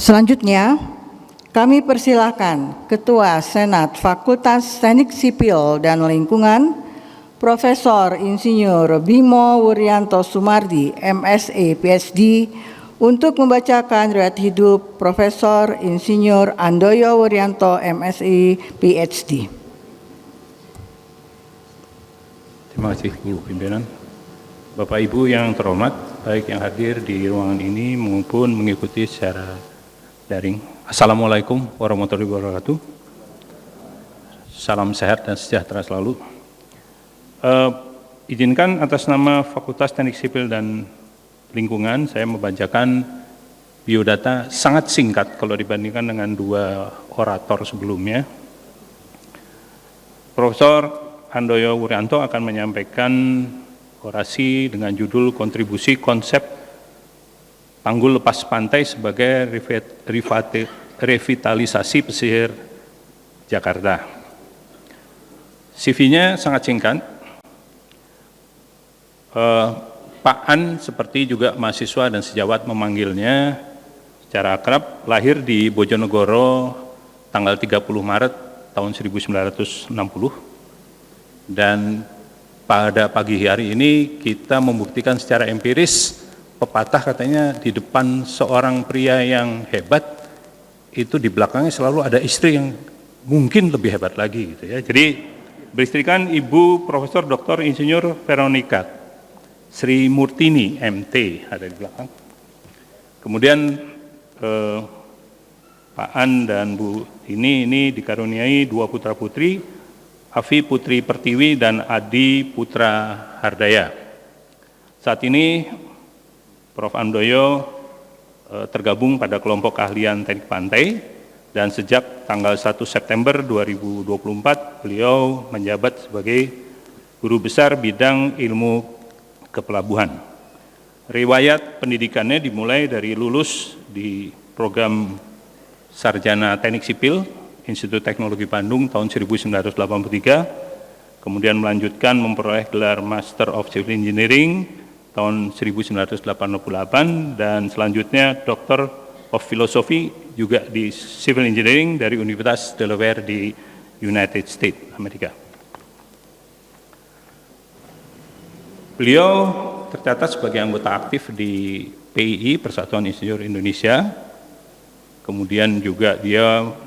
Selanjutnya, kami persilahkan Ketua Senat Fakultas Teknik Sipil dan Lingkungan, Profesor Insinyur Bimo Wuryanto Sumardi, MSc, PhD, untuk membacakan riwayat hidup Profesor Insinyur Andoyo Wuryanto, MSc, PhD. Terima kasih, Ibu Pimpinan. Bapak Ibu yang terhormat, baik yang hadir di ruangan ini maupun mengikuti secara daring. Assalamualaikum warahmatullahi wabarakatuh. Salam sehat dan sejahtera selalu. Izinkan atas nama Fakultas Teknik Sipil dan Lingkungan, saya membacakan biodata sangat singkat kalau dibandingkan dengan dua orator sebelumnya. Profesor Andoyo Wuryanto akan menyampaikan orasi dengan judul Kontribusi Konsep Tanggul Lepas Pantai sebagai Revitalisasi Pesisir Jakarta. CV-nya sangat singkat. Pak An seperti juga mahasiswa dan sejawat memanggilnya secara akrab, lahir di Bojonegoro tanggal 30 Maret tahun 1960 dan pada pagi hari ini kita membuktikan secara empiris pepatah katanya di depan seorang pria yang hebat itu di belakangnya selalu ada istri yang mungkin lebih hebat lagi gitu ya. Jadi beristrikan Ibu Profesor Dr. Insinyur Veronica Sri Murtini MT ada di belakang. Kemudian Pak An dan Bu ini dikaruniai dua putra putri, Afi Putri Pertiwi dan Adi Putra Hardaya. Saat ini Prof. Andoyo tergabung pada kelompok keahlian teknik pantai dan sejak tanggal 1 September 2024 beliau menjabat sebagai Guru Besar Bidang Ilmu Kepelabuhan. Riwayat pendidikannya dimulai dari lulus di program Sarjana Teknik Sipil Institut Teknologi Bandung tahun 1983, kemudian melanjutkan memperoleh gelar Master of Civil Engineering tahun 1988 dan selanjutnya Doctor of Philosophy juga di Civil Engineering dari Universitas Delaware di United States, Amerika. Beliau tercatat sebagai anggota aktif di PII, Persatuan Insinyur Indonesia. Kemudian juga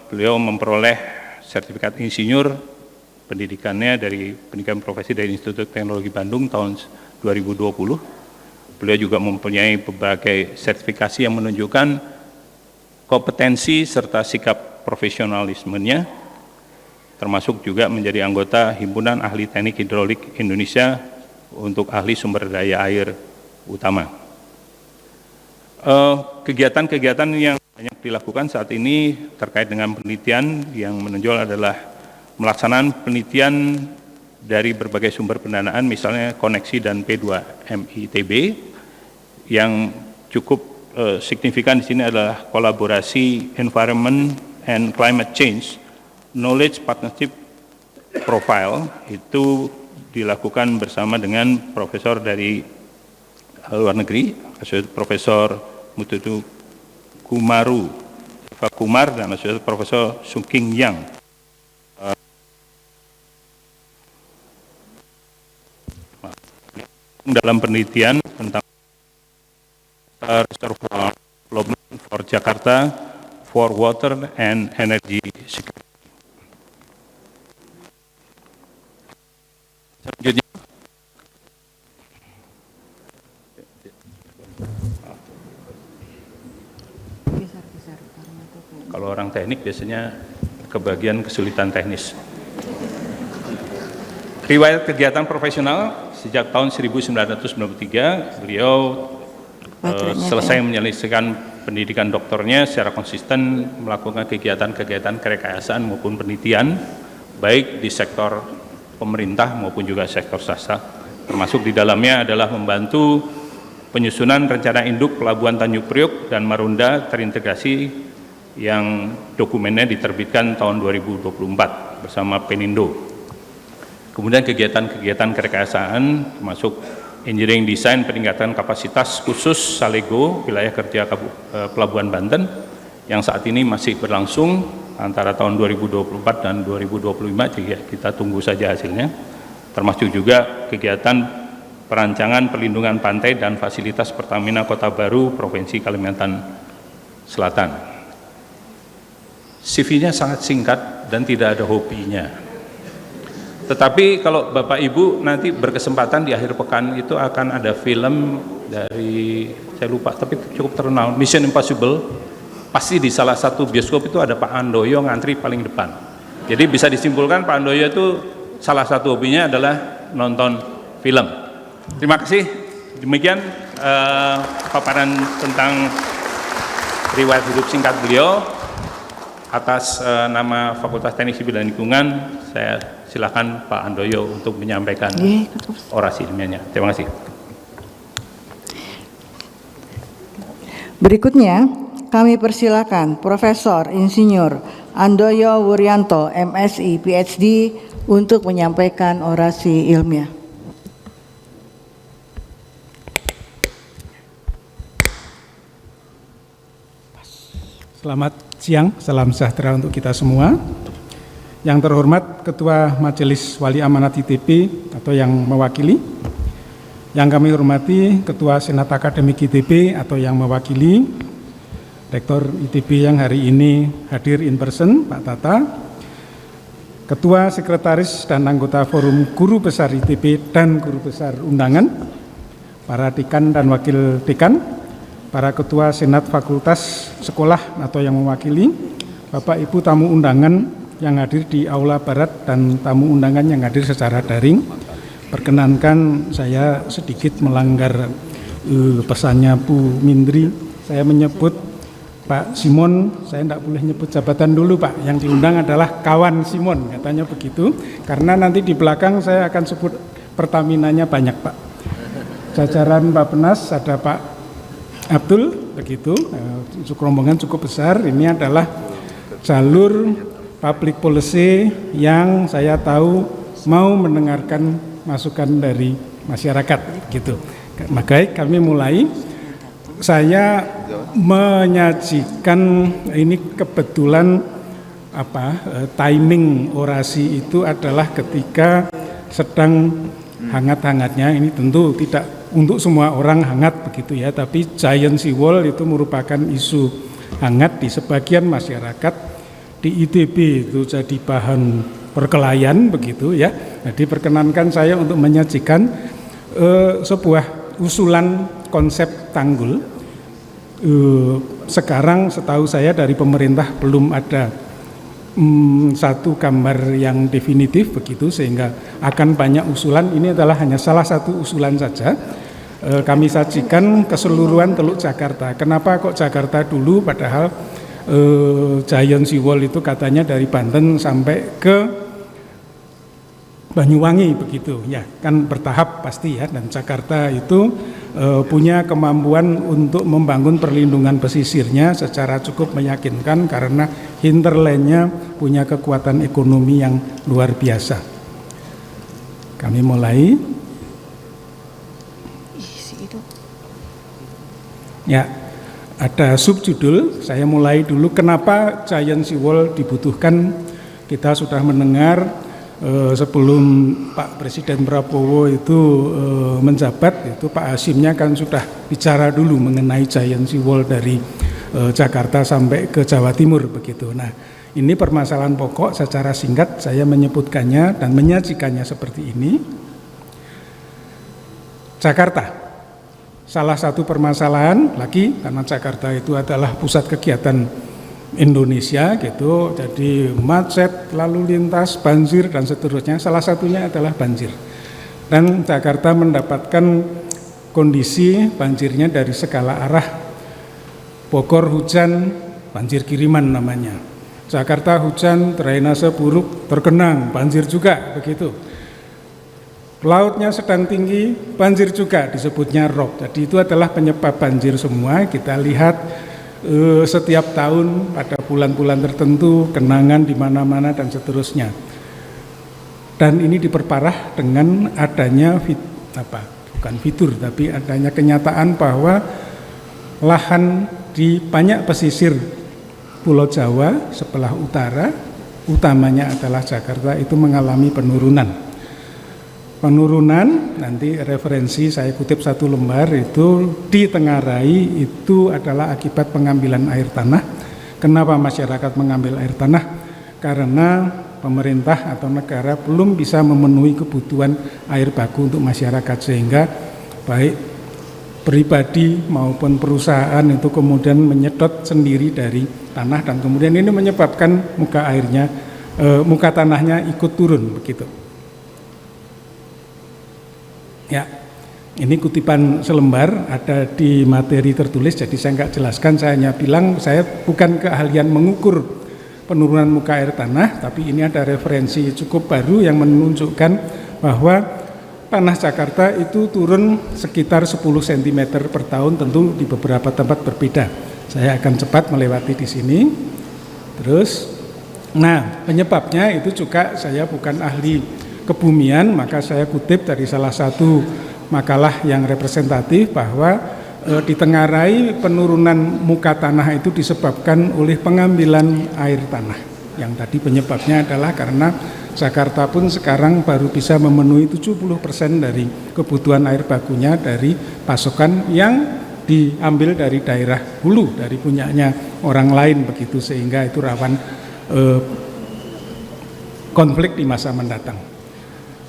beliau memperoleh sertifikat insinyur pendidikannya dari pendidikan profesi dari Institut Teknologi Bandung tahun 2020. Beliau juga mempunyai berbagai sertifikasi yang menunjukkan kompetensi serta sikap profesionalismenya, termasuk juga menjadi anggota Himpunan Ahli Teknik Hidrolik Indonesia untuk ahli sumber daya air utama. Kegiatan-kegiatan yang banyak dilakukan saat ini terkait dengan penelitian yang menonjol adalah melaksanaan penelitian dari berbagai sumber pendanaan, misalnya koneksi dan P2MITB. Yang cukup signifikan di sini adalah kolaborasi Environment and Climate Change Knowledge Partnership Profile, itu dilakukan bersama dengan profesor dari luar negeri, Profesor Mututu Kumar dan Profesor Suking Yang. Dalam penelitian tentang reservoir development for Jakarta for water and energy security. Selanjutnya, kalau orang teknik biasanya kebagian kesulitan teknis. Riwayat kegiatan profesional sejak tahun 1993 beliau selesai menyelesaikan pendidikan doktornya secara konsisten melakukan kegiatan-kegiatan kerekayasaan maupun penelitian baik di sektor pemerintah maupun juga sektor swasta, termasuk di dalamnya adalah membantu penyusunan rencana induk Pelabuhan Tanjung Priok dan Marunda terintegrasi yang dokumennya diterbitkan tahun 2024 bersama Penindo. Kemudian kegiatan-kegiatan kerekayasaan termasuk engineering design peningkatan kapasitas khusus Salego wilayah kerja Pelabuhan Banten yang saat ini masih berlangsung antara tahun 2024 dan 2025, jadi kita tunggu saja hasilnya, termasuk juga kegiatan perancangan perlindungan pantai dan fasilitas Pertamina Kota Baru Provinsi Kalimantan Selatan. CV-nya sangat singkat dan tidak ada hobinya. Tetapi kalau Bapak Ibu nanti berkesempatan di akhir pekan itu akan ada film dari, saya lupa tapi cukup terkenal, Mission Impossible. Pasti di salah satu bioskop itu ada Pak Handoyo ngantri paling depan. Jadi bisa disimpulkan Pak Handoyo itu salah satu hobinya adalah nonton film. Terima kasih. Demikian paparan tentang riwayat hidup singkat beliau. Atas nama Fakultas Teknik Sipil dan Lingkungan, saya silakan Pak Handoyo untuk menyampaikan orasi ilmiahnya. Terima kasih. Berikutnya, kami persilakan Profesor Insinyur Handoyo Wuryanto, MSI, PhD, untuk menyampaikan orasi ilmiah. Selamat siang, salam sejahtera untuk kita semua. Yang terhormat Ketua Majelis Wali Amanat ITB atau yang mewakili, yang kami hormati Ketua Senat Akademik ITB atau yang mewakili, Rektor ITB yang hari ini hadir in person, Pak Tata, Ketua, Sekretaris, dan anggota Forum Guru Besar ITB dan Guru Besar Undangan, para dekan dan wakil dekan, para ketua senat fakultas sekolah atau yang mewakili, Bapak Ibu tamu undangan yang hadir di Aula Barat dan tamu undangan yang hadir secara daring. Perkenankan saya sedikit melanggar pesannya Bu Mindri, saya menyebut Pak Simon, saya tidak boleh nyebut jabatan dulu Pak, yang diundang adalah kawan Simon, katanya begitu, karena nanti di belakang saya akan sebut Pertaminanya banyak Pak. Jajaran Pak Penas ada Pak Abdul, begitu, rombongan cukup besar. Ini adalah jalur public policy yang saya tahu mau mendengarkan masukan dari masyarakat, gitu. Maka kami mulai. Saya menyajikan ini kebetulan timing orasi itu adalah ketika sedang hangat-hangatnya, ini tentu tidak untuk semua orang hangat begitu ya, tapi Giant Sea Wall itu merupakan isu hangat di sebagian masyarakat. Di ITB itu jadi bahan perkelahian begitu ya. Jadi perkenankan saya untuk menyajikan sebuah usulan konsep tanggul. Sekarang setahu saya dari pemerintah belum ada satu gambar yang definitif begitu, sehingga akan banyak usulan. Ini adalah hanya salah satu usulan saja. Kami sajikan keseluruhan Teluk Jakarta. Kenapa kok Jakarta dulu, padahal Giant Sea Wall itu katanya dari Banten sampai ke Banyuwangi begitu ya, kan bertahap pasti ya, dan Jakarta itu punya kemampuan untuk membangun perlindungan pesisirnya secara cukup meyakinkan karena hinterlandnya punya kekuatan ekonomi yang luar biasa. Kami mulai. Ya, ada subjudul, saya mulai dulu kenapa Giant Sea Wall dibutuhkan. Kita sudah mendengar sebelum Pak Presiden Prabowo itu menjabat, itu Pak Hasimnya kan sudah bicara dulu mengenai Giant Sea Wall dari Jakarta sampai ke Jawa Timur begitu. Nah, ini permasalahan pokok, secara singkat saya menyebutkannya dan menyajikannya seperti ini. Jakarta, salah satu permasalahan lagi karena Jakarta itu adalah pusat kegiatan Indonesia gitu, jadi macet, lalu lintas, banjir dan seterusnya. Salah satunya adalah banjir. Dan Jakarta mendapatkan kondisi banjirnya dari segala arah. Bogor hujan, banjir kiriman namanya. Jakarta hujan, drainase buruk, tergenang, banjir juga begitu. Lautnya sedang tinggi, banjir juga, disebutnya rob. Jadi itu adalah penyebab banjir semua. Kita lihat setiap tahun pada bulan-bulan tertentu, genangan di mana-mana dan seterusnya. Dan ini diperparah dengan adanya bukan fitur, tapi adanya kenyataan bahwa lahan di banyak pesisir Pulau Jawa sebelah utara, utamanya adalah Jakarta, itu mengalami penurunan. Penurunan, nanti referensi saya kutip satu lembar, itu ditengarai itu adalah akibat pengambilan air tanah. Kenapa masyarakat mengambil air tanah? Karena pemerintah atau negara belum bisa memenuhi kebutuhan air baku untuk masyarakat, sehingga baik pribadi maupun perusahaan itu kemudian menyedot sendiri dari tanah, dan kemudian ini menyebabkan muka tanahnya ikut turun begitu. Ya, ini kutipan selembar, ada di materi tertulis, jadi saya nggak jelaskan, saya hanya bilang saya bukan keahlian mengukur penurunan muka air tanah, tapi ini ada referensi cukup baru yang menunjukkan bahwa tanah Jakarta itu turun sekitar 10 cm per tahun, tentu di beberapa tempat berbeda. Saya akan cepat melewati di sini. Terus, nah penyebabnya itu juga saya bukan ahli kebumian, maka saya kutip dari salah satu makalah yang representatif bahwa ditengarai penurunan muka tanah itu disebabkan oleh pengambilan air tanah. Yang tadi penyebabnya adalah karena Jakarta pun sekarang baru bisa memenuhi 70% dari kebutuhan air bakunya dari pasokan yang diambil dari daerah hulu, dari punyanya orang lain begitu, sehingga itu rawan konflik di masa mendatang.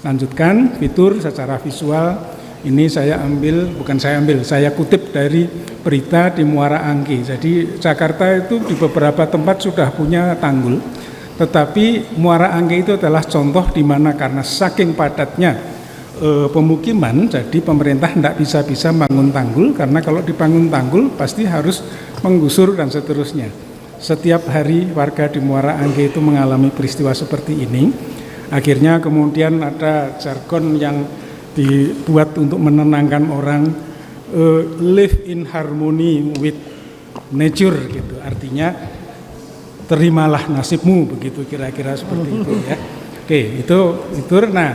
Lanjutkan fitur secara visual, ini saya kutip dari berita di Muara Angke. Jadi Jakarta itu di beberapa tempat sudah punya tanggul, tetapi Muara Angke itu adalah contoh di mana karena saking padatnya pemukiman, jadi pemerintah tidak bisa bangun tanggul, karena kalau dibangun tanggul pasti harus menggusur dan seterusnya. Setiap hari warga di Muara Angke itu mengalami peristiwa seperti ini. Akhirnya kemudian ada jargon yang dibuat untuk menenangkan orang, live in harmony with nature gitu, artinya terimalah nasibmu, begitu kira-kira seperti itu ya. Oke, itu. Nah,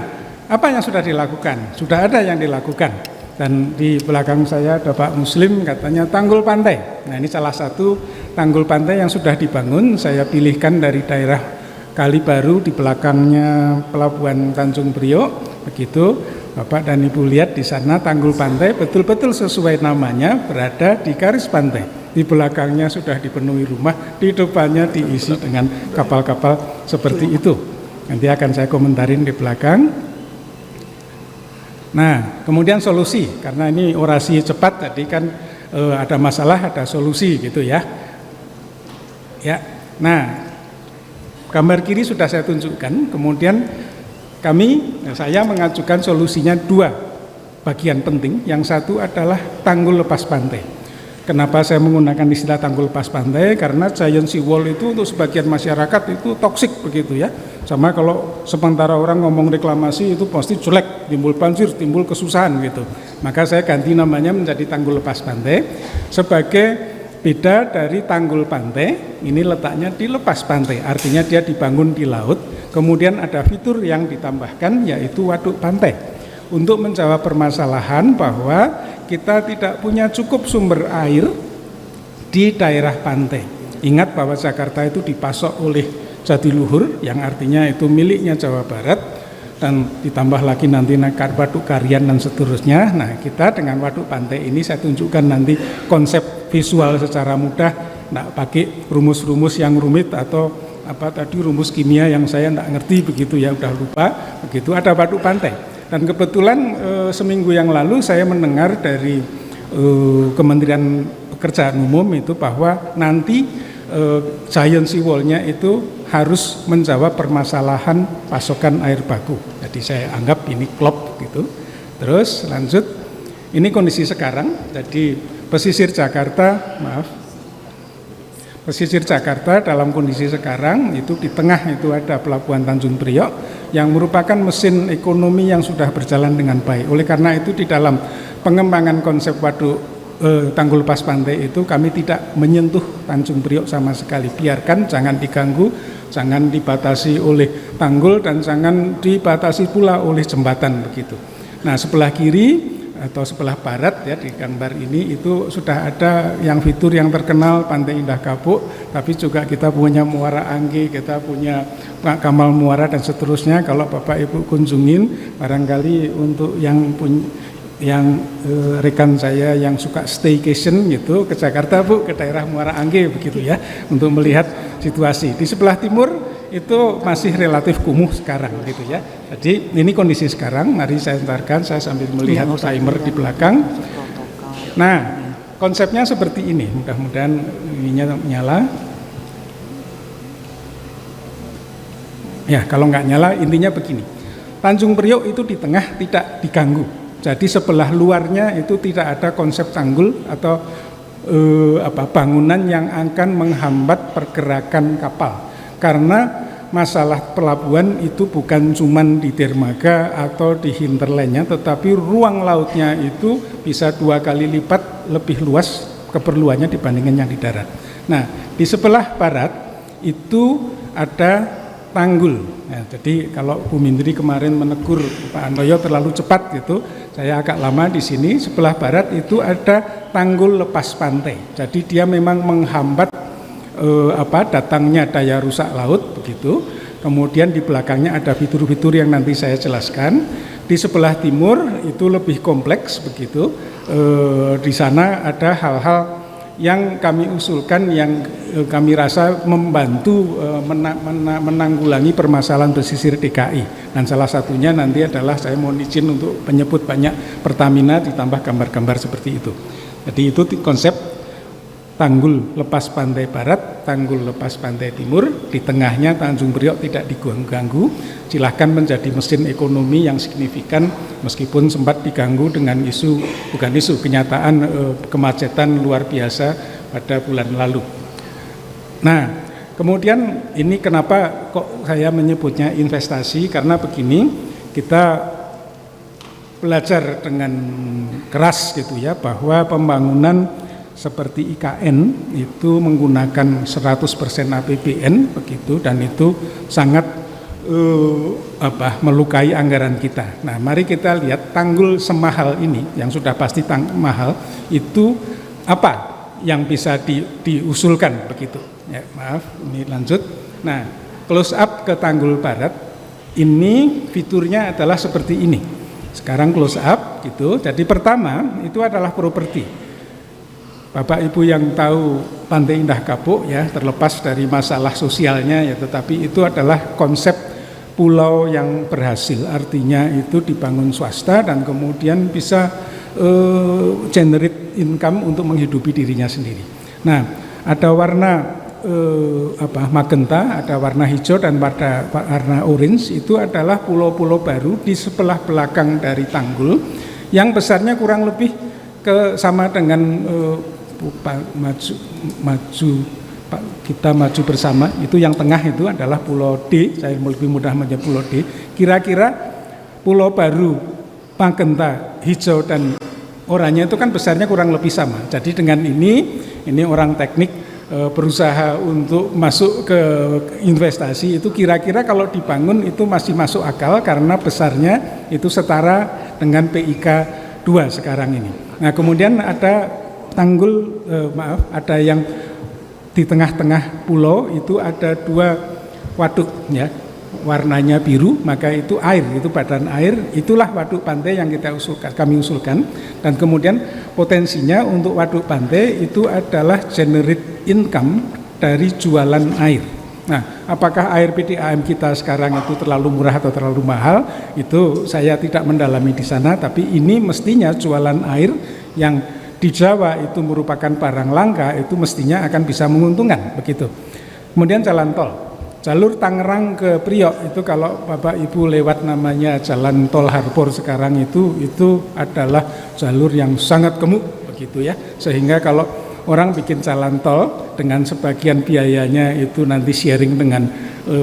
apa yang sudah dilakukan? Sudah ada yang dilakukan, dan di belakang saya ada Pak Muslim, katanya tanggul pantai. Nah, ini salah satu tanggul pantai yang sudah dibangun. Saya pilihkan dari daerah Kali Baru, di belakangnya Pelabuhan Tanjung Priok, begitu. Bapak dan Ibu lihat di sana tanggul pantai betul-betul sesuai namanya, berada di garis pantai. Di belakangnya sudah dipenuhi rumah, di depannya diisi dengan kapal-kapal seperti itu. Nanti akan saya komentarin di belakang. Nah, kemudian solusi, karena ini orasi cepat tadi kan ada masalah, ada solusi gitu ya. Ya, nah gambar kiri sudah saya tunjukkan. Kemudian saya mengajukan solusinya dua bagian penting. Yang satu adalah tanggul lepas pantai. Kenapa saya menggunakan istilah tanggul lepas pantai? Karena giant sea wall itu untuk sebagian masyarakat itu toksik begitu ya. Sama kalau sementara orang ngomong reklamasi itu pasti jelek, timbul banjir, timbul kesusahan gitu. Maka saya ganti namanya menjadi tanggul lepas pantai. Sebagai beda dari tanggul pantai, ini letaknya di lepas pantai, artinya dia dibangun di laut. Kemudian ada fitur yang ditambahkan, yaitu waduk pantai, untuk menjawab permasalahan bahwa kita tidak punya cukup sumber air di daerah pantai. Ingat bahwa Jakarta itu dipasok oleh Jatiluhur, yang artinya itu miliknya Jawa Barat, dan ditambah lagi nanti waduk Karian dan seterusnya. Nah, kita dengan waduk pantai ini saya tunjukkan nanti konsep visual secara mudah, tidak pakai rumus-rumus yang rumit atau rumus kimia yang saya tidak ngerti begitu ya, udah lupa begitu. Ada waduk pantai. Dan kebetulan seminggu yang lalu saya mendengar dari Kementerian Pekerjaan Umum itu bahwa nanti giant sea wall-nya itu harus menjawab permasalahan pasokan air baku. Jadi saya anggap ini klop gitu. Terus lanjut, ini kondisi sekarang. Jadi pesisir Jakarta dalam kondisi sekarang itu di tengah itu ada Pelabuhan Tanjung Priok yang merupakan mesin ekonomi yang sudah berjalan dengan baik. Oleh karena itu di dalam pengembangan konsep waduk tanggul lepas pantai itu kami tidak menyentuh Tanjung Priok sama sekali. Biarkan, jangan diganggu, jangan dibatasi oleh tanggul dan jangan dibatasi pula oleh jembatan begitu. Nah, sebelah kiri atau sebelah barat ya di gambar ini itu sudah ada yang fitur yang terkenal Pantai Indah Kapuk, tapi juga kita punya Muara Angke, kita punya Kamal Muara dan seterusnya. Kalau Bapak Ibu kunjungin, barangkali untuk yang rekan saya yang suka staycation gitu ke Jakarta Bu, ke daerah Muara Angke begitu ya, untuk melihat situasi. Di sebelah timur itu masih relatif kumuh sekarang gitu ya. Jadi ini kondisi sekarang, mari saya antarkan, saya sambil melihat timer di belakang. Nah, konsepnya seperti ini, mudah-mudahan ininya nyala. Ya, kalau nggak nyala intinya begini. Tanjung Priok itu di tengah tidak diganggu. Jadi sebelah luarnya itu tidak ada konsep tanggul atau bangunan yang akan menghambat pergerakan kapal. Karena masalah pelabuhan itu bukan cuman di dermaga atau di hinterlandnya, tetapi ruang lautnya itu bisa 2 kali lipat lebih luas keperluannya dibandingkan yang di darat. Nah, di sebelah barat itu ada tanggul. Ya, jadi kalau Bu Mindri kemarin menegur Pak Antoyo terlalu cepat gitu, saya agak lama di sini. Sebelah barat itu ada tanggul lepas pantai. Jadi dia memang menghambat datangnya daya rusak laut begitu. Kemudian di belakangnya ada fitur-fitur yang nanti saya jelaskan. Di sebelah timur itu lebih kompleks begitu. Di sana ada hal-hal yang kami usulkan yang kami rasa membantu menanggulangi permasalahan pesisir DKI. Dan salah satunya nanti adalah saya mohon izin untuk menyebut banyak Pertamina ditambah gambar-gambar seperti itu. Jadi itu konsep tanggul lepas pantai barat, tanggul lepas pantai timur, di tengahnya Tanjung Priok tidak diganggu. Silahkan menjadi mesin ekonomi yang signifikan meskipun sempat diganggu dengan kenyataan kemacetan luar biasa pada bulan lalu. Nah, kemudian ini kenapa kok saya menyebutnya investasi, karena begini, kita belajar dengan keras gitu ya, bahwa pembangunan seperti IKN itu menggunakan 100% APBN begitu, dan itu sangat melukai anggaran kita. Nah, mari kita lihat tanggul semahal ini yang sudah pasti mahal itu apa yang bisa diusulkan begitu. Ya, maaf, ini lanjut. Nah, close up ke tanggul barat ini fiturnya adalah seperti ini. Sekarang close up gitu. Jadi pertama itu adalah properti. Bapak Ibu yang tahu Pantai Indah Kapuk ya, terlepas dari masalah sosialnya ya, tetapi itu adalah konsep pulau yang berhasil, artinya itu dibangun swasta dan kemudian bisa generate income untuk menghidupi dirinya sendiri. Nah, ada warna magenta, ada warna hijau dan warna orange, itu adalah pulau-pulau baru di sebelah belakang dari tanggul yang besarnya kurang lebih sama dengan kita maju bersama. Itu yang tengah itu adalah Pulau D, saya lebih mudah menyebut Pulau D. Kira-kira pulau baru magenta, hijau dan oranye itu kan besarnya kurang lebih sama. Jadi dengan ini orang teknik berusaha untuk masuk ke investasi itu kira-kira kalau dibangun itu masih masuk akal karena besarnya itu setara dengan PIK 2 sekarang ini. Nah, kemudian ada tanggul, ada yang di tengah-tengah pulau itu ada 2 waduk ya, warnanya biru, maka itu air, itu badan air, itulah waduk pantai yang kami usulkan. Dan kemudian potensinya untuk waduk pantai itu adalah generate income dari jualan air. Nah, apakah air PDAM kita sekarang itu terlalu murah atau terlalu mahal? Itu saya tidak mendalami di sana, tapi ini mestinya jualan air yang di Jawa itu merupakan barang langka, itu mestinya akan bisa menguntungkan begitu. Kemudian jalan tol, jalur Tangerang ke Priok itu kalau Bapak Ibu lewat namanya jalan tol Harpur sekarang itu adalah jalur yang sangat gemuk begitu ya, sehingga kalau orang bikin jalan tol dengan sebagian biayanya itu nanti sharing dengan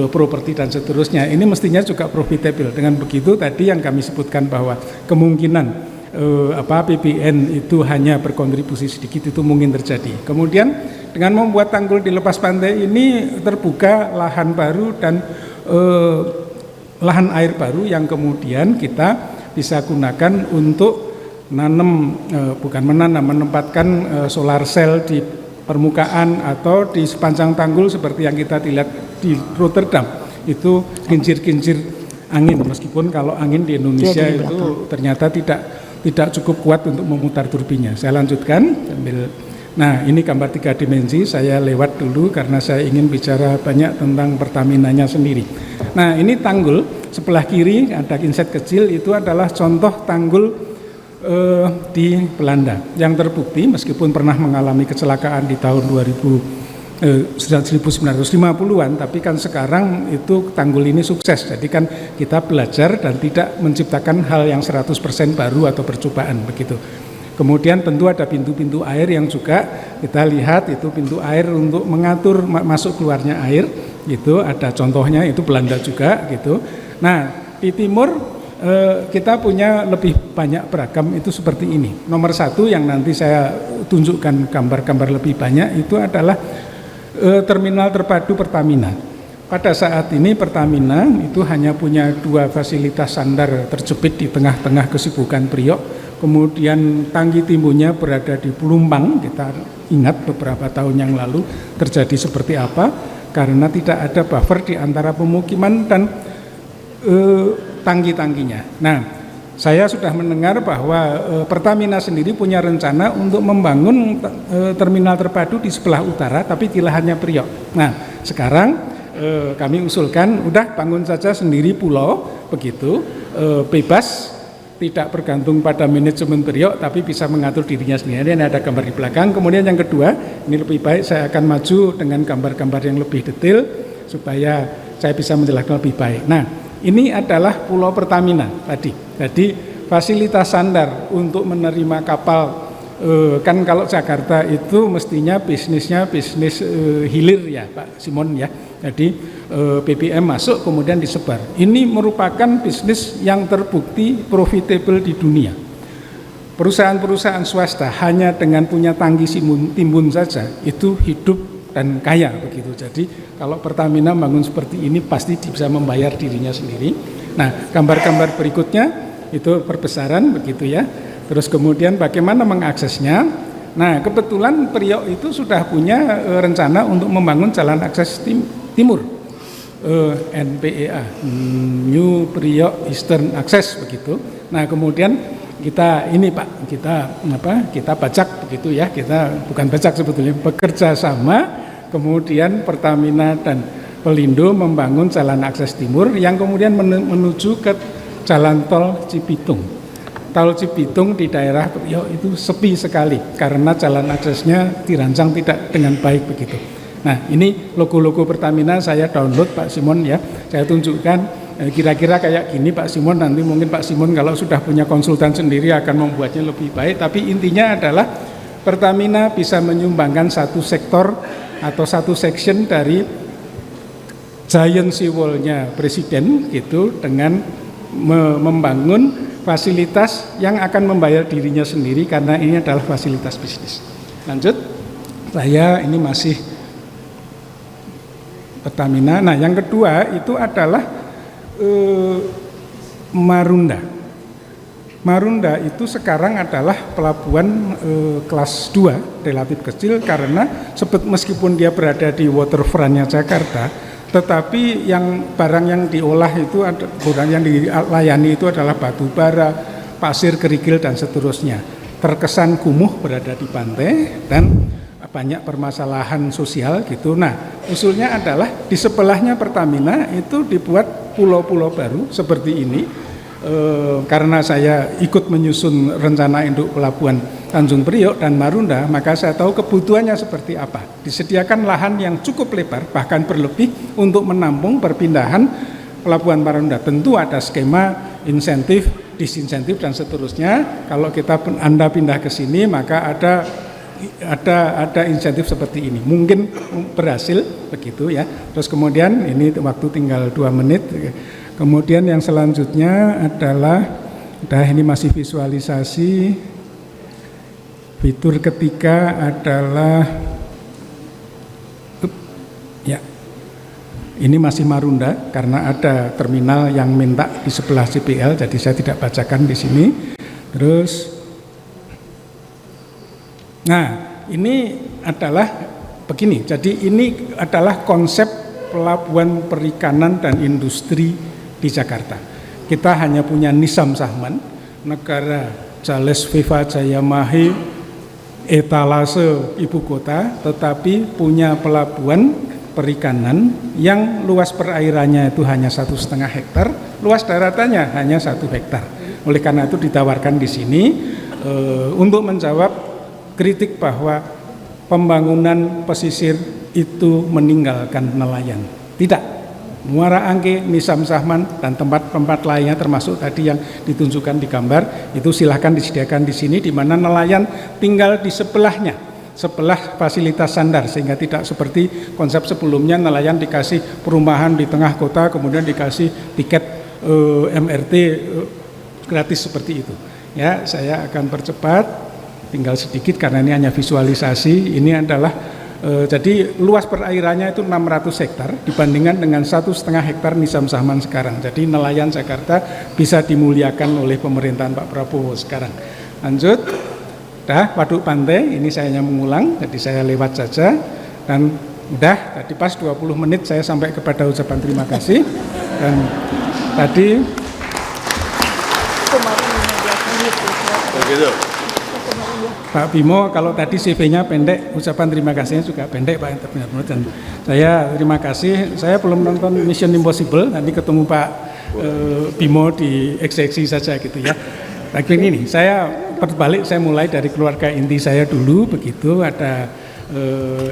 properti dan seterusnya, ini mestinya juga profitable. Dengan begitu tadi yang kami sebutkan bahwa kemungkinan APBN itu hanya berkontribusi sedikit itu mungkin terjadi. Kemudian dengan membuat tanggul di lepas pantai ini terbuka lahan baru dan lahan air baru yang kemudian kita bisa gunakan untuk menempatkan solar cell di permukaan atau di sepanjang tanggul seperti yang kita lihat di Rotterdam. Itu kincir-kincir angin, meskipun kalau angin di Indonesia itu ternyata tidak cukup kuat untuk memutar turbinnya. Saya lanjutkan sambil. Nah, ini gambar 3 dimensi, saya lewat dulu karena saya ingin bicara banyak tentang Pertaminanya sendiri. Nah, ini tanggul, sebelah kiri ada inset kecil, itu adalah contoh tanggul di Belanda yang terbukti meskipun pernah mengalami kecelakaan di tahun 1950-an, tapi kan sekarang itu tanggul ini sukses. Jadi kan kita belajar dan tidak menciptakan hal yang 100% baru atau percobaan begitu. Kemudian tentu ada pintu-pintu air yang juga kita lihat, itu pintu air untuk mengatur masuk keluarnya air, gitu. Ada contohnya, itu Belanda juga gitu. Nah, di timur kita punya lebih banyak beragam, itu seperti ini. Nomor 1 yang nanti saya tunjukkan gambar-gambar lebih banyak itu adalah terminal terpadu Pertamina. Pada saat ini Pertamina itu hanya punya 2 fasilitas sandar terjepit di tengah-tengah kesibukan Priok. Kemudian tangki timbunnya berada di Pelumpang. Kita ingat beberapa tahun yang lalu terjadi seperti apa, karena tidak ada buffer di antara pemukiman dan tangki-tangkinya. Nah, saya sudah mendengar bahwa Pertamina sendiri punya rencana untuk membangun terminal terpadu di sebelah utara, tapi di lahannya Priok. Nah, sekarang kami usulkan, udah bangun saja sendiri pulau, begitu, bebas, tidak bergantung pada manajemen Priok, tapi bisa mengatur dirinya sendiri. Ini ada gambar di belakang. Kemudian yang kedua, ini lebih baik saya akan maju dengan gambar-gambar yang lebih detail, supaya saya bisa menjelaskan lebih baik. Nah, ini adalah Pulau Pertamina tadi. Jadi fasilitas sandar untuk menerima kapal, kan kalau Jakarta itu mestinya bisnisnya bisnis hilir ya Pak Simon ya. Jadi BBM masuk kemudian disebar. Ini merupakan bisnis yang terbukti profitable di dunia. Perusahaan-perusahaan swasta hanya dengan punya tangki timbun saja itu hidup dan kaya begitu. Jadi kalau Pertamina bangun seperti ini pasti bisa membayar dirinya sendiri. Nah, gambar-gambar berikutnya itu perbesaran begitu ya. Terus kemudian bagaimana mengaksesnya? Nah, kebetulan Priok itu sudah punya rencana untuk membangun jalan akses timur, NPEA, New Priok Eastern Access begitu. Nah, kemudian kita ini Pak, kita bajak begitu ya, kita bukan bajak sebetulnya, bekerja sama, kemudian Pertamina dan Pelindo membangun jalan akses timur yang kemudian menuju ke jalan tol Cibitung. Tol Cibitung di daerah Priok itu sepi sekali karena jalan aksesnya dirancang tidak dengan baik begitu. Nah, ini logo-logo Pertamina saya download Pak Simon ya, saya tunjukkan. Kira-kira kayak gini Pak Simon, nanti mungkin Pak Simon kalau sudah punya konsultan sendiri akan membuatnya lebih baik, tapi intinya adalah Pertamina bisa menyumbangkan satu sektor atau satu section dari giant seawall-nya Presiden gitu dengan membangun fasilitas yang akan membayar dirinya sendiri karena ini adalah fasilitas bisnis. Lanjut, saya ini masih Pertamina. Nah, yang kedua itu adalah Marunda. Marunda itu sekarang adalah pelabuhan kelas 2 relatif kecil karena meskipun dia berada di waterfrontnya Jakarta, tetapi yang barang yang diolah itu barang yang dilayani itu adalah batu bara, pasir kerikil dan seterusnya. Terkesan kumuh berada di pantai dan banyak permasalahan sosial gitu. Nah, usulnya adalah di sebelahnya Pertamina itu dibuat pulau-pulau baru seperti ini. Karena saya ikut menyusun rencana induk pelabuhan Tanjung Priok dan Marunda, maka saya tahu kebutuhannya seperti apa. Disediakan lahan yang cukup lebar, bahkan berlebih untuk menampung perpindahan pelabuhan Marunda. Tentu ada skema insentif, disinsentif dan seterusnya. Kalau Anda pindah ke sini, maka ada insentif seperti ini. Mungkin berhasil begitu ya. Terus kemudian ini waktu tinggal 2 menit. Kemudian yang selanjutnya adalah ini masih visualisasi. Fitur ketiga adalah ini masih Marunda karena ada terminal yang minta di sebelah CPL, jadi saya tidak bacakan di sini. Terus Nah, ini adalah begini. Jadi ini adalah konsep pelabuhan perikanan dan industri di Jakarta. Kita hanya punya Nisam Sahman, negara Jales Viva Jaya Mahe, etalase ibu kota, tetapi punya pelabuhan perikanan yang luas perairannya itu hanya 1,5 hektar, luas daratannya hanya 1 hektar. Oleh karena itu ditawarkan di sini untuk menjawab kritik bahwa pembangunan pesisir itu meninggalkan nelayan. Tidak. Muara Angke, Nisam Sahman, dan tempat-tempat lainnya termasuk tadi yang ditunjukkan di gambar itu silahkan disediakan di sini, di mana nelayan tinggal di sebelahnya, sebelah fasilitas sandar, sehingga tidak seperti konsep sebelumnya nelayan dikasih perumahan di tengah kota kemudian dikasih tiket MRT gratis seperti itu. Ya, saya akan percepat, tinggal sedikit karena ini hanya visualisasi. Ini adalah jadi luas perairannya itu 600 hektar dibandingkan dengan 1,5 hektar Nisam Sahman sekarang. Jadi nelayan Jakarta bisa dimuliakan oleh pemerintahan Pak Prabowo sekarang. Lanjut, waduk pantai, ini saya hanya mengulang, jadi saya lewat saja. Dan udah, tadi pas 20 menit saya sampai kepada ucapan terima kasih. Dan tadi Begitu. Pak Bimo, kalau tadi CV-nya pendek, ucapan terima kasihnya juga pendek Pak Entrepreneur. Dan saya terima kasih, saya belum nonton Mission Impossible, nanti ketemu Pak Bimo di eksekusi saja gitu ya. Tapi ini, saya berbalik, saya mulai dari keluarga inti saya dulu, begitu ada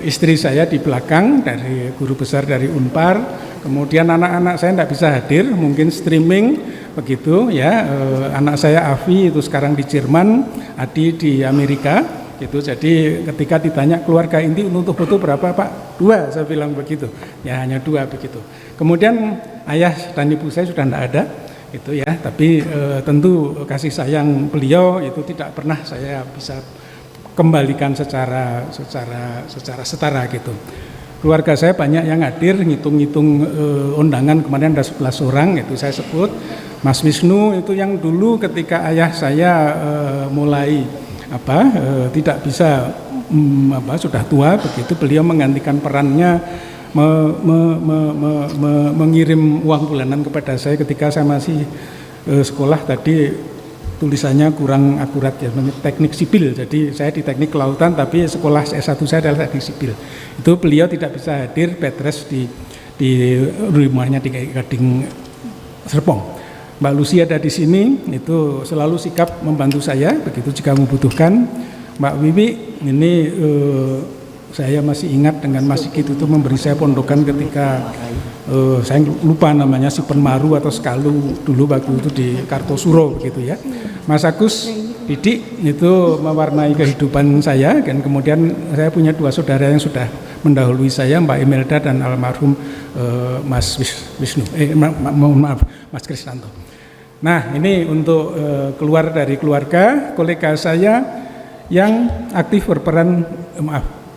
istri saya di belakang, dari guru besar dari Unpar, kemudian anak-anak saya tidak bisa hadir, mungkin streaming, begitu ya. Anak saya Avi itu sekarang di Jerman, Adi di Amerika, gitu. Jadi ketika ditanya keluarga inti untuk foto berapa Pak? 2, saya bilang begitu. Ya hanya 2 begitu. Kemudian ayah dan ibu saya sudah tidak ada, gitu ya. Tapi tentu kasih sayang beliau itu tidak pernah saya bisa kembalikan secara setara gitu. Keluarga saya banyak yang hadir, ngitung-ngitung undangan kemarin ada 11 orang, itu saya sebut. Mas Wisnu itu yang dulu ketika ayah saya mulai tidak bisa sudah tua begitu, beliau menggantikan perannya mengirim uang bulanan kepada saya ketika saya masih sekolah. Tadi tulisannya kurang akurat ya, teknik sipil, jadi saya di teknik kelautan tapi sekolah S1 saya adalah teknik sipil. Itu beliau tidak bisa hadir, bed rest di rumahnya di Gading Serpong. Mbak Lucy ada di sini, itu selalu sikap membantu saya begitu jika membutuhkan. Mbak Wiwi ini saya masih ingat dengan Mas Sigit itu memberi saya pondokan ketika saya lupa namanya si Penmaru atau Skalu dulu waktu itu di Kartosuro begitu ya. Mas Agus Didik itu mewarnai kehidupan saya, dan kemudian saya punya 2 saudara yang sudah mendahului saya, Mbak Imelda dan almarhum Mas Wisnu, mohon maaf Mas Kristanto. Nah ini untuk keluar dari keluarga, kolega saya yang aktif berperan,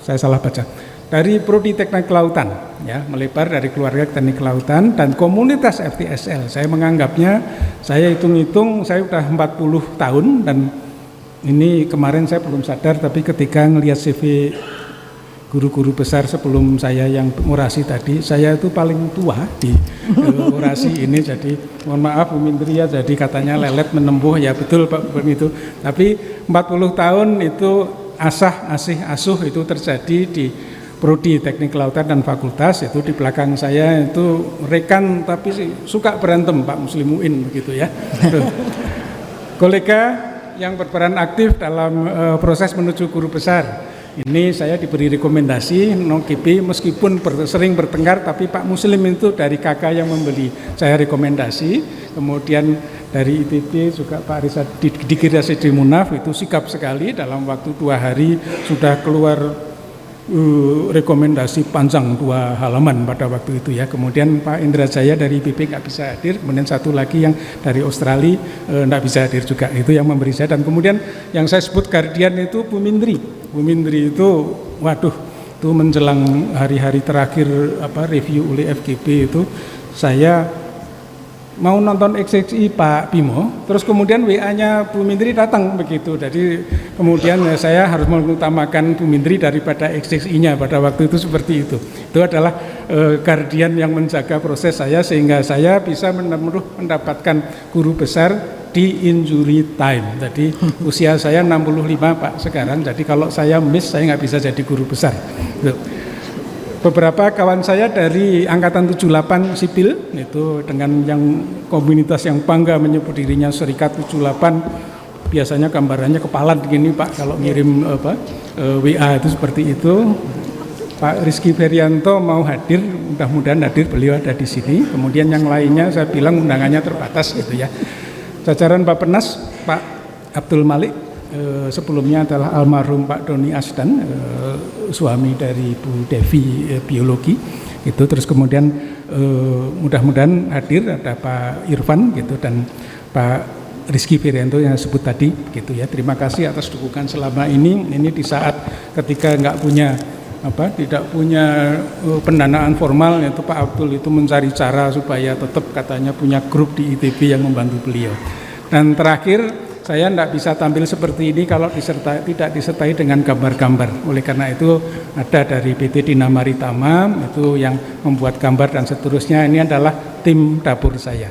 saya salah baca, dari Prodi Teknik Kelautan, ya, melebar dari keluarga Teknik Kelautan dan komunitas FTSL. Saya menganggapnya, saya hitung-hitung, saya sudah 40 tahun dan ini kemarin saya belum sadar, tapi ketika ngelihat CV guru-guru besar sebelum saya yang orasi tadi, saya itu paling tua di orasi ini. Jadi mohon maaf Bu Menteri ya, jadi katanya lelet menempuh, ya betul Pak begitu. Tapi 40 tahun itu asah asih asuh itu terjadi di Prodi Teknik Kelautan dan Fakultas. Itu di belakang saya itu rekan tapi suka berantem Pak Muslimuin begitu ya. Kolega yang berperan aktif dalam proses menuju guru besar. Ini saya diberi rekomendasi non-KP meskipun sering bertengkar, tapi Pak Muslim itu dari kakak yang membeli saya rekomendasi. Kemudian dari ITB juga Pak Arisa Dikir Sidri Munaf itu sikap sekali, dalam waktu 2 hari sudah keluar rekomendasi panjang 2 halaman pada waktu itu ya. Kemudian Pak Indra Jaya dari IPB nggak bisa hadir, kemudian satu lagi yang dari Australia nggak bisa hadir juga, itu yang memberi saya. Dan kemudian yang saya sebut guardian itu Bu Mindri itu, waduh, itu menjelang hari-hari terakhir review oleh FGP itu saya mau nonton XXI Pak Bimo, terus kemudian WA-nya Bu Menteri datang begitu. Jadi kemudian saya harus mengutamakan Bu Menteri daripada XXI-nya pada waktu itu seperti itu. Itu adalah guardian yang menjaga proses saya sehingga saya bisa mendapatkan guru besar di injury time. Jadi usia saya 65 Pak sekarang. Jadi kalau saya miss saya nggak bisa jadi guru besar. Beberapa kawan saya dari Angkatan 78 Sipil itu dengan yang komunitas yang bangga menyebut dirinya Serikat 78, biasanya gambarannya kepalan begini Pak kalau ngirim WA itu seperti itu. Pak Rizky Ferianto mau hadir, mudah-mudahan hadir, beliau ada di sini. Kemudian yang lainnya saya bilang undangannya terbatas gitu ya. Jajaran Bappenas Pak Abdul Malik, sebelumnya adalah almarhum Pak Doni Asdan, suami dari Bu Devi biologi gitu. Terus kemudian mudah-mudahan hadir ada Pak Irfan gitu dan Pak Rizky Ferianto yang sebut tadi gitu ya. Terima kasih atas dukungan selama ini di saat ketika tidak punya pendanaan formal, yaitu Pak Abdul itu mencari cara supaya tetap katanya punya grup di ITB yang membantu beliau. Dan terakhir, saya tidak bisa tampil seperti ini kalau tidak disertai dengan gambar-gambar. Oleh karena itu ada dari PT Dinamaritama itu yang membuat gambar dan seterusnya. Ini adalah tim dapur saya.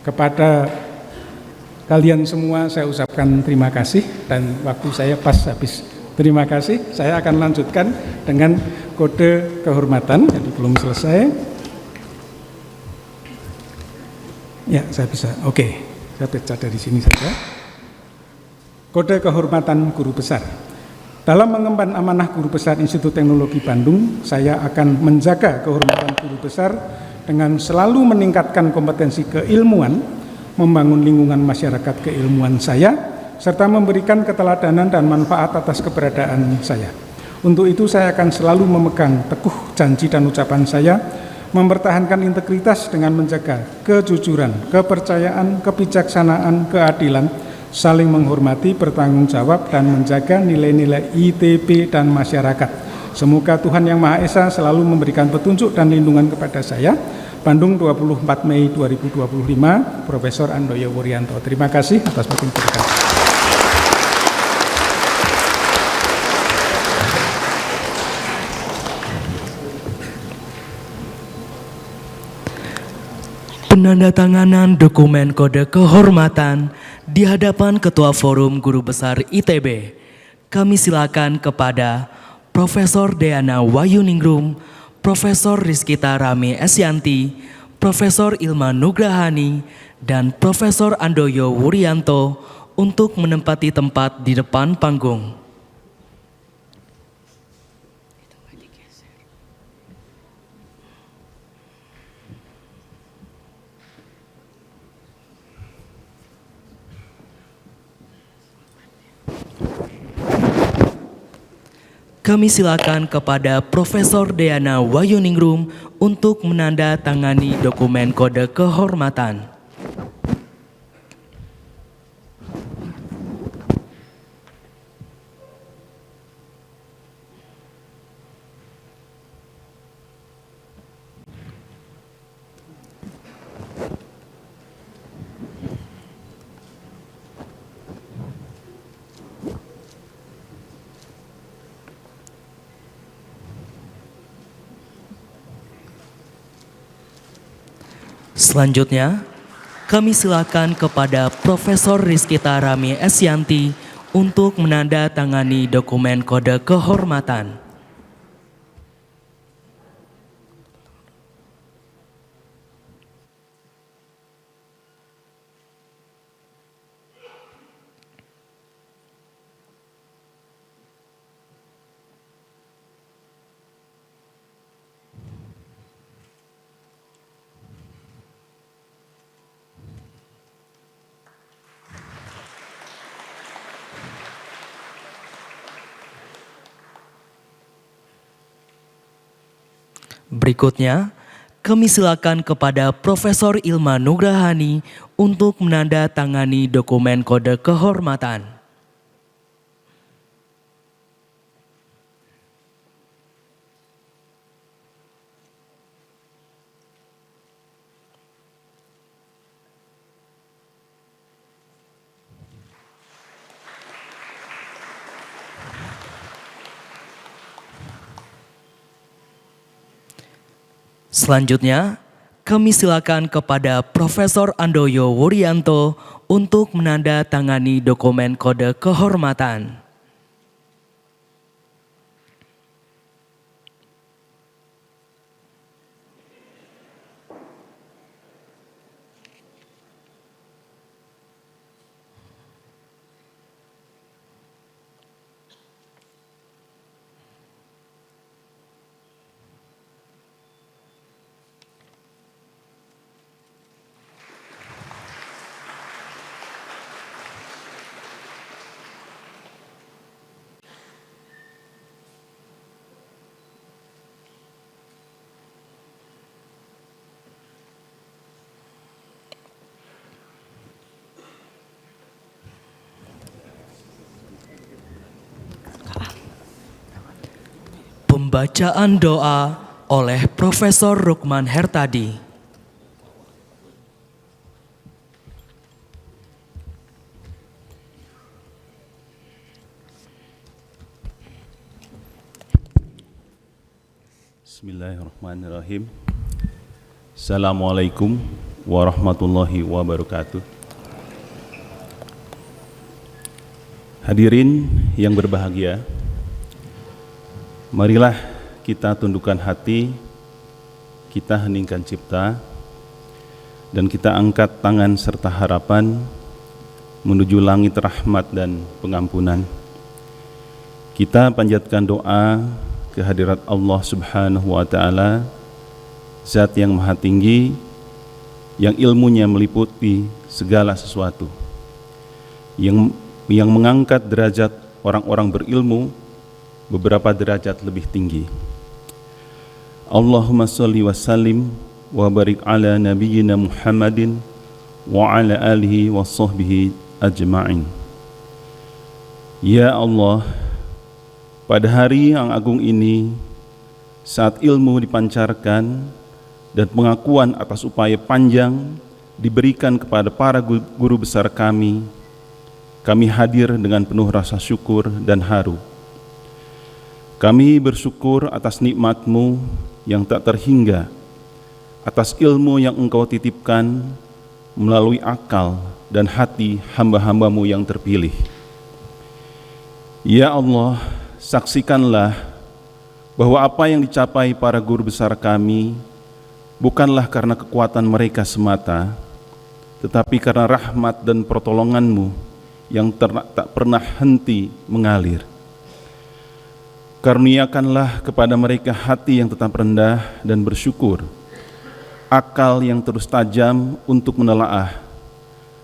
Kepada kalian semua saya ucapkan terima kasih dan waktu saya pas habis. Terima kasih. Saya akan lanjutkan dengan kode kehormatan. Jadi belum selesai. Ya, saya bisa. Oke, saya baca dari sini saja. Kode kehormatan guru besar. Dalam mengemban amanah guru besar Institut Teknologi Bandung, saya akan menjaga kehormatan guru besar dengan selalu meningkatkan kompetensi keilmuan, membangun lingkungan masyarakat keilmuan saya, serta memberikan keteladanan dan manfaat atas keberadaan saya. Untuk itu saya akan selalu memegang teguh janji dan ucapan saya, mempertahankan integritas dengan menjaga kejujuran, kepercayaan, kebijaksanaan, keadilan, saling menghormati, bertanggung jawab, dan menjaga nilai-nilai ITB dan masyarakat. Semoga Tuhan Yang Maha Esa selalu memberikan petunjuk dan lindungan kepada saya. Bandung 24 Mei 2025, Profesor Andoyo Wuryanto. Terima kasih atas waktu diberikan. Penandatanganan dokumen kode kehormatan di hadapan Ketua Forum Guru Besar ITB. Kami silakan kepada Profesor Deana Wayuningrum, Profesor Rizkita Rami Esyanti, Profesor Ilma Nugrahani, dan Profesor Andoyo Wuryanto untuk menempati tempat di depan panggung. Kami silakan kepada Profesor Deana Wayuningrum untuk menandatangani dokumen kode kehormatan. Selanjutnya, kami silakan kepada Profesor Rizkita Rami Esyanti untuk menandatangani dokumen kode kehormatan. Berikutnya, kami silakan kepada Profesor Ilma Nugrahani untuk menandatangani dokumen kode kehormatan. Selanjutnya, kami silakan kepada Profesor Andoyo Wuryanto untuk menandatangani dokumen kode kehormatan. Pembacaan doa oleh Profesor Rukman Hertadi. Bismillahirrahmanirrahim. Assalamualaikum warahmatullahi wabarakatuh. Hadirin yang berbahagia, marilah kita tundukkan hati, kita heningkan cipta, dan kita angkat tangan serta harapan menuju langit rahmat dan pengampunan. Kita panjatkan doa kehadirat Allah Subhanahu wa Ta'ala, Zat yang Maha Tinggi, yang ilmunya meliputi segala sesuatu, yang mengangkat derajat orang-orang berilmu beberapa derajat lebih tinggi. Allahumma sholli wa sallim wa barik ala nabiyyina Muhammadin wa ala alihi wa sahbihi ajma'in. Ya Allah, pada hari yang agung ini, saat ilmu dipancarkan dan pengakuan atas upaya panjang diberikan kepada para guru besar kami hadir dengan penuh rasa syukur dan haru. Kami bersyukur atas nikmat-Mu yang tak terhingga, atas ilmu yang Engkau titipkan melalui akal dan hati hamba-hamba-Mu yang terpilih. Ya Allah, saksikanlah bahwa apa yang dicapai para guru besar kami bukanlah karena kekuatan mereka semata, tetapi karena rahmat dan pertolongan-Mu yang tak pernah henti mengalir. Karuniakanlah kepada mereka hati yang tetap rendah dan bersyukur, akal yang terus tajam untuk menelaah,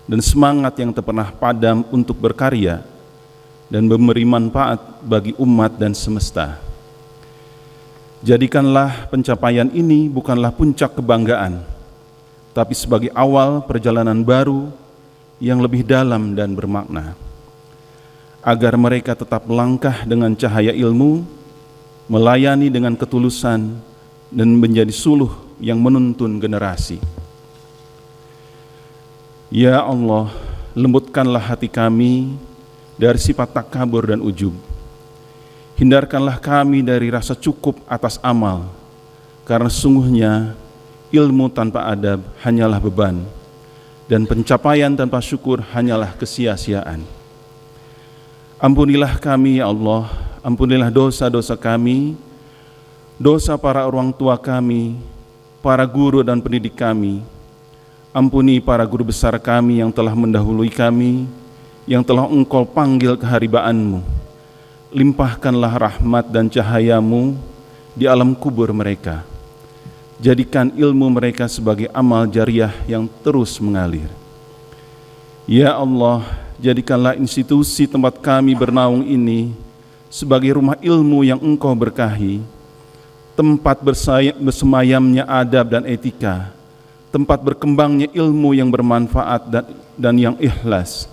dan semangat yang tak pernah padam untuk berkarya dan memberi manfaat bagi umat dan semesta. Jadikanlah pencapaian ini bukanlah puncak kebanggaan, tapi sebagai awal perjalanan baru yang lebih dalam dan bermakna, agar mereka tetap melangkah dengan cahaya ilmu, melayani dengan ketulusan, dan menjadi suluh yang menuntun generasi. Ya Allah, lembutkanlah hati kami dari sifat takabur dan ujub. Hindarkanlah kami dari rasa cukup atas amal, karena sungguhnya ilmu tanpa adab hanyalah beban, dan pencapaian tanpa syukur hanyalah kesia-siaan. Ampunilah kami ya Allah, ampunilah dosa-dosa kami, dosa para orang tua kami, para guru dan pendidik kami. Ampuni para guru besar kami yang telah mendahului kami, yang telah Engkau panggil keharibaanmu. Limpahkanlah rahmat dan cahaya-Mu di alam kubur mereka. Jadikan ilmu mereka sebagai amal jariah yang terus mengalir. Ya Allah, jadikanlah institusi tempat kami bernaung ini sebagai rumah ilmu yang Engkau berkahi, tempat bersemayamnya adab dan etika, tempat berkembangnya ilmu yang bermanfaat dan yang ikhlas.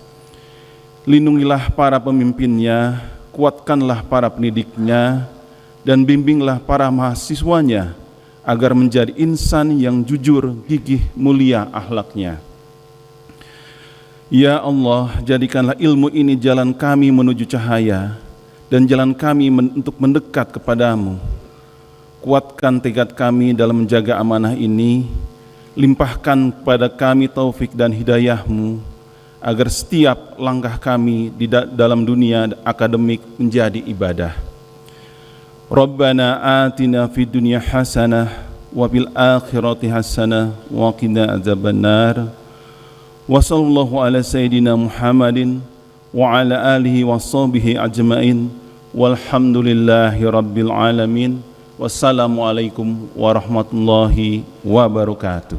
Lindungilah para pemimpinnya, kuatkanlah para pendidiknya, dan bimbinglah para mahasiswanya agar menjadi insan yang jujur, gigih, mulia akhlaknya. Ya Allah, jadikanlah ilmu ini jalan kami menuju cahaya dan jalan kami untuk mendekat kepadamu. kuatkan tekad kami dalam menjaga amanah ini, limpahkan pada kami taufik dan hidayah-Mu, agar setiap langkah kami di dalam dunia akademik menjadi ibadah. Rabbana atina fid dunya hasanah wa fil akhirati hasanah wa qina adzabannar. Wa sallallahu ala sayyidina Muhammadin wa ala alihi wa sahbihi ajmain. Walhamdulillahi rabbil alamin. Wassalamualaikum warahmatullahi wabarakatuh.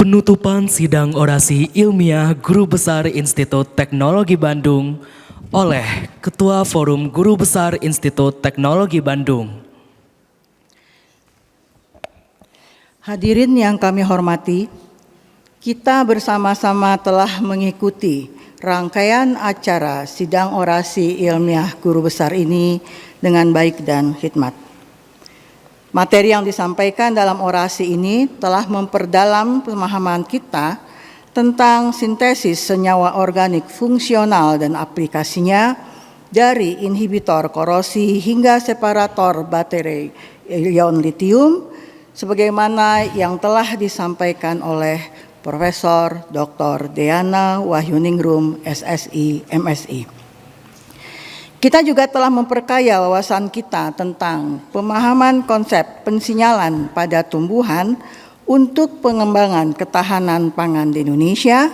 Penutupan sidang orasi ilmiah Guru Besar Institut Teknologi Bandung oleh Ketua Forum Guru Besar Institut Teknologi Bandung. Hadirin yang kami hormati, kita bersama-sama telah mengikuti rangkaian acara sidang orasi ilmiah Guru Besar ini dengan baik dan hikmat. Materi yang disampaikan dalam orasi ini telah memperdalam pemahaman kita tentang sintesis senyawa organik fungsional dan aplikasinya, dari inhibitor korosi hingga separator baterai ion litium, sebagaimana yang telah disampaikan oleh Profesor Dr. Deana Wahyuningrum, SSI, MSI. Kita juga telah memperkaya wawasan kita tentang pemahaman konsep pensinyalan pada tumbuhan untuk pengembangan ketahanan pangan di Indonesia,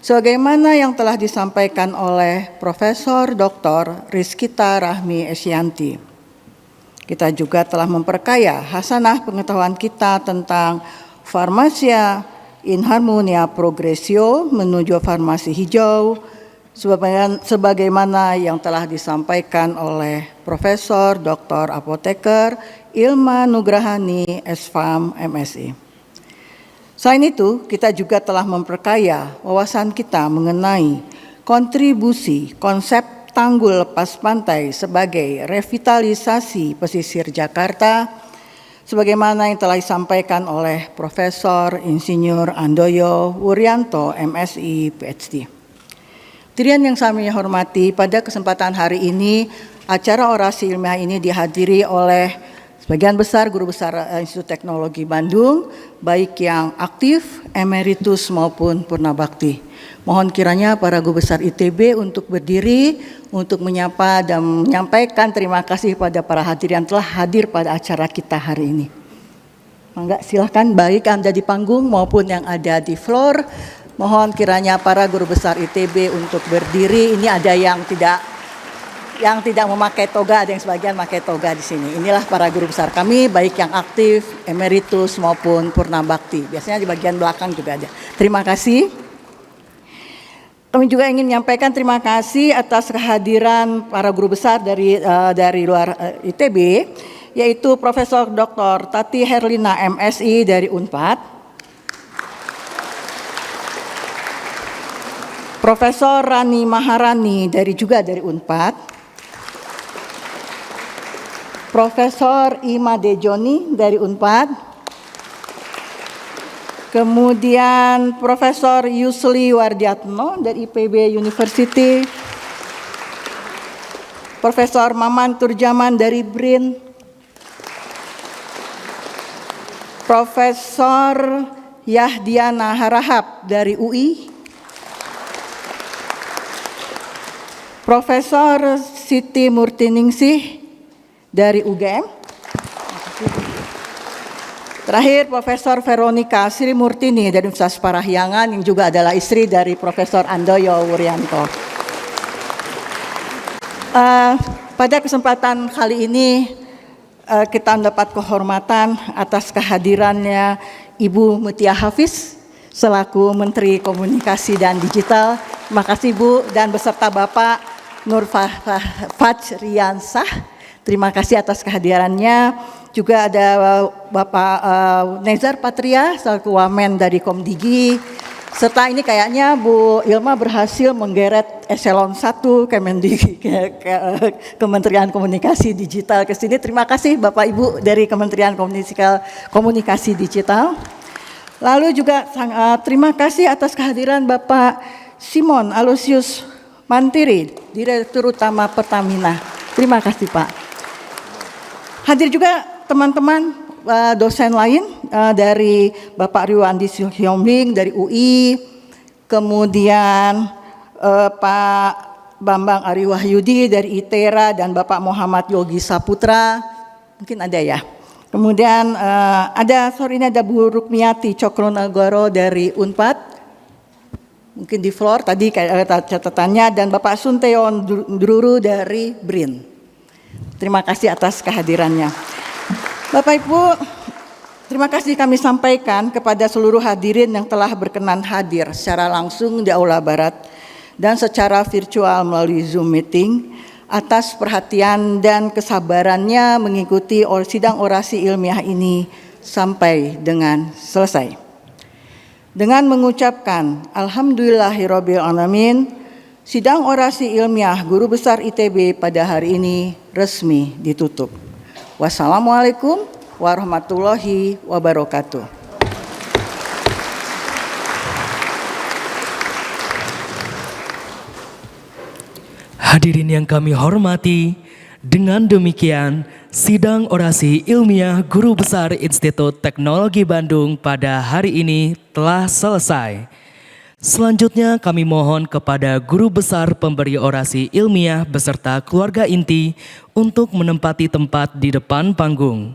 sebagaimana yang telah disampaikan oleh Profesor Dr. Rizkita Rahmi Esyanti. Kita juga telah memperkaya hasanah pengetahuan kita tentang farmasia in harmonia progressio menuju farmasi hijau, sebagaimana yang telah disampaikan oleh Profesor Dr. Apoteker Ilma Nugrahani, SFAM, MSI. Selain itu, kita juga telah memperkaya wawasan kita mengenai kontribusi konsep tanggul lepas pantai sebagai revitalisasi pesisir Jakarta, sebagaimana yang telah disampaikan oleh Profesor Insinyur Andoyo Wuryanto, MSI, PhD. Hadirin yang kami hormati, pada kesempatan hari ini, acara orasi ilmiah ini dihadiri oleh sebagian besar guru besar Institut Teknologi Bandung, baik yang aktif, emeritus maupun purnabakti. Mohon kiranya para guru besar ITB untuk berdiri untuk menyapa dan menyampaikan terima kasih pada para hadirin yang telah hadir pada acara kita hari ini. Mangga silakan, baik Anda di panggung maupun yang ada di floor. Mohon kiranya para guru besar ITB untuk berdiri. Ini ada yang tidak memakai toga, ada yang sebagian memakai toga di sini. Inilah para guru besar kami, baik yang aktif, emeritus maupun purnabakti. Biasanya di bagian belakang juga ada. Terima kasih. Kami juga ingin menyampaikan terima kasih atas kehadiran para guru besar dari luar ITB, yaitu Profesor Dr. Tati Herlina, MSI dari Unpad, Profesor Rani Maharani juga dari Unpad, Profesor Ima Dejoni dari Unpad, kemudian Profesor Yusli Wardiatno dari IPB University, Profesor Maman Turjaman dari BRIN, Profesor Yahdiana Harahap dari UI, Profesor Siti Murtiningsih dari UGM. Terakhir, Profesor Veronica Sri Murtini dari Universitas Parahyangan yang juga adalah istri dari Profesor Andoyo Wuryanto. Pada kesempatan kali ini kita mendapat kehormatan atas kehadirannya Ibu Mutia Hafiz selaku Menteri Komunikasi dan Digital. Terima kasih Bu, dan beserta Bapak Nur Fajriansah. Terima kasih atas kehadirannya. Juga ada Bapak Nezar Patria selaku Wamen dari Komdigi. Serta ini kayaknya Bu Ilma berhasil menggeret eselon 1 Kemendigi, Kementerian Komunikasi Digital ke sini. Terima kasih Bapak Ibu dari Kementerian Komunikasi Digital. Lalu juga terima kasih atas kehadiran Bapak Simon Aloysius Mantiri, Direktur Utama Pertamina. Terima kasih Pak. Hadir juga teman-teman dosen lain dari Bapak Ryo Andi Hyombing dari UI, kemudian Pak Bambang Ari Wahyudi dari ITERA dan Bapak Muhammad Yogi Saputra, mungkin ada ya. Kemudian ini ada Bu Rukmiyati Cokronagoro dari Unpad, mungkin di floor tadi catatannya, dan Bapak Sunteon Druru dari BRIN. Terima kasih atas kehadirannya. Bapak Ibu, terima kasih kami sampaikan kepada seluruh hadirin yang telah berkenan hadir secara langsung di Aula Barat dan secara virtual melalui Zoom meeting, atas perhatian dan kesabarannya mengikuti sidang orasi ilmiah ini sampai dengan selesai. Dengan mengucapkan Alhamdulillahirabbil alamin, sidang orasi ilmiah Guru Besar ITB pada hari ini resmi ditutup. Wassalamualaikum warahmatullahi wabarakatuh. Hadirin yang kami hormati, dengan demikian sidang orasi ilmiah Guru Besar Institut Teknologi Bandung pada hari ini telah selesai. Selanjutnya kami mohon kepada Guru Besar pemberi orasi ilmiah beserta keluarga inti untuk menempati tempat di depan panggung.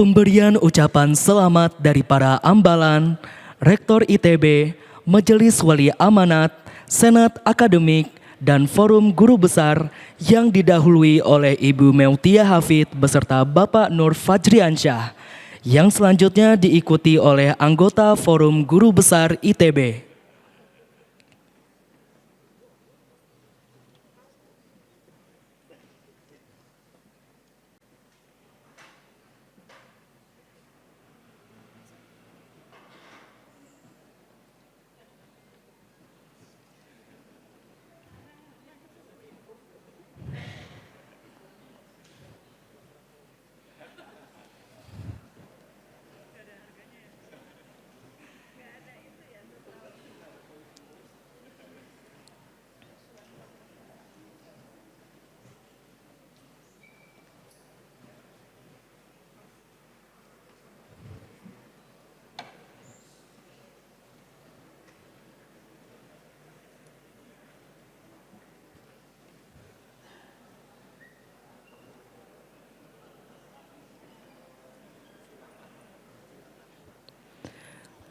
Pemberian ucapan selamat dari para ambalan, Rektor ITB, Majelis Wali Amanat, Senat Akademik, dan Forum Guru Besar yang didahului oleh Ibu Meutia Hafid beserta Bapak Nur Fajriansyah, yang selanjutnya diikuti oleh anggota Forum Guru Besar ITB.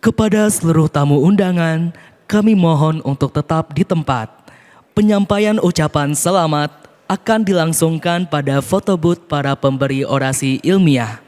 Kepada seluruh tamu undangan, kami mohon untuk tetap di tempat. Penyampaian ucapan selamat akan dilangsungkan pada foto booth para pemberi orasi ilmiah.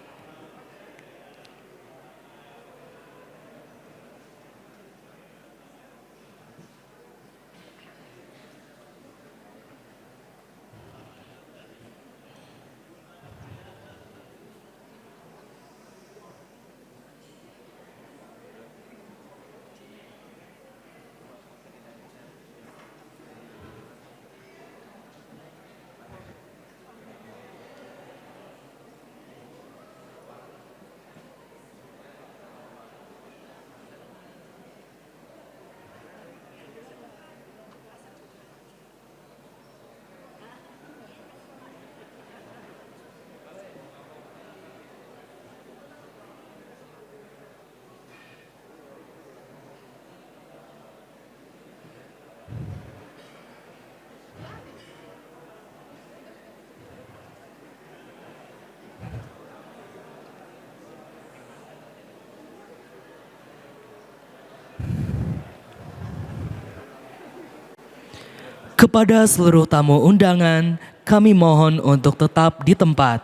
Kepada seluruh tamu undangan, kami mohon untuk tetap di tempat.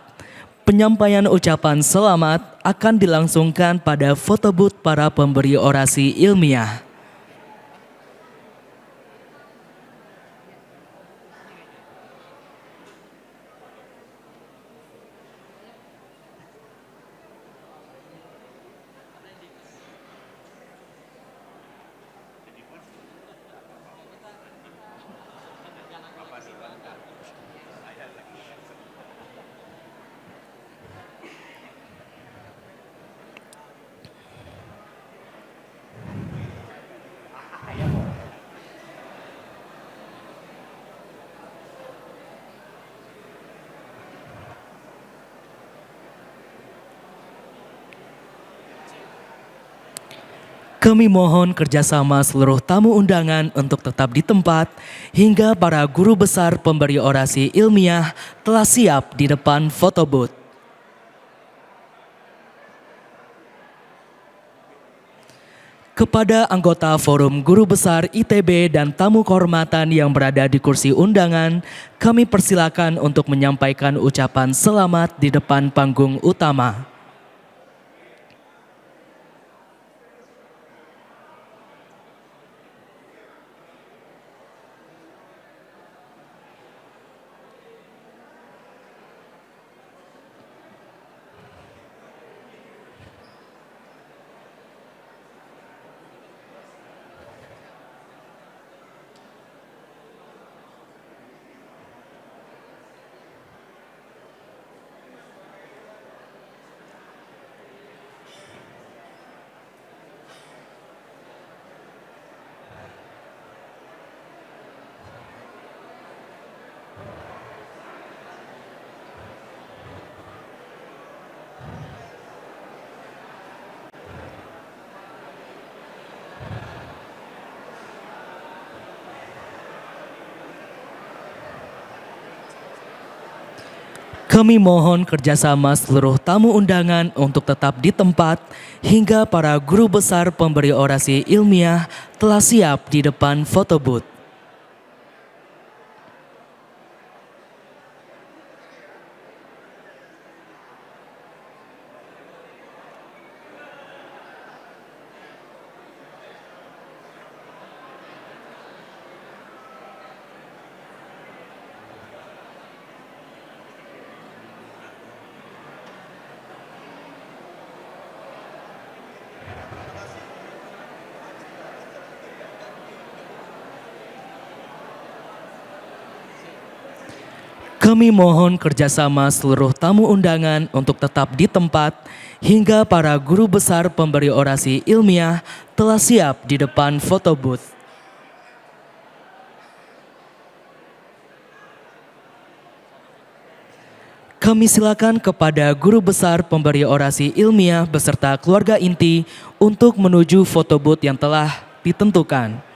Penyampaian ucapan selamat akan dilangsungkan pada foto booth para pemberi orasi ilmiah. Kami mohon kerjasama seluruh tamu undangan untuk tetap di tempat hingga para guru besar pemberi orasi ilmiah telah siap di depan foto booth. Kepada anggota Forum Guru Besar ITB dan tamu kehormatan yang berada di kursi undangan, kami persilakan untuk menyampaikan ucapan selamat di depan panggung utama. Kami mohon kerjasama seluruh tamu undangan untuk tetap di tempat hingga para guru besar pemberi orasi ilmiah telah siap di depan foto booth. Kami mohon kerjasama seluruh tamu undangan untuk tetap di tempat hingga para guru besar pemberi orasi ilmiah telah siap di depan foto booth. Kami silakan kepada guru besar pemberi orasi ilmiah beserta keluarga inti untuk menuju foto booth yang telah ditentukan.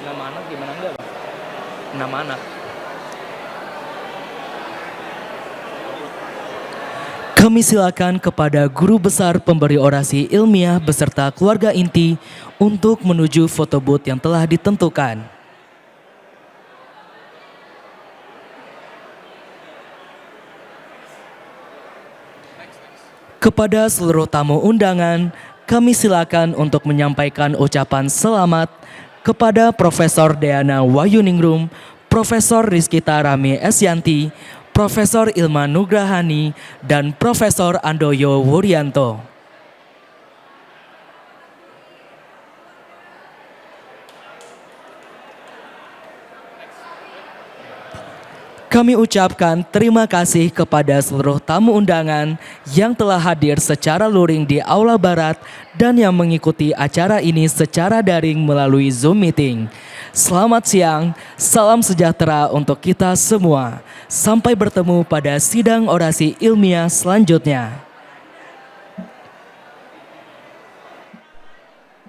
Nama anak gimana enggak, Bang? Nama anak. Kami silakan kepada guru besar pemberi orasi ilmiah beserta keluarga inti untuk menuju foto booth yang telah ditentukan. Kepada seluruh tamu undangan, kami silakan untuk menyampaikan ucapan selamat kepada Profesor Deana Wayuningrum, Profesor Rizkita Rami Esyanti, Profesor Ilma Nugrahani, dan Profesor Andoyo Wuryanto. Kami ucapkan terima kasih kepada seluruh tamu undangan yang telah hadir secara luring di Aula Barat dan yang mengikuti acara ini secara daring melalui Zoom Meeting. Selamat siang, salam sejahtera untuk kita semua. Sampai bertemu pada sidang orasi ilmiah selanjutnya.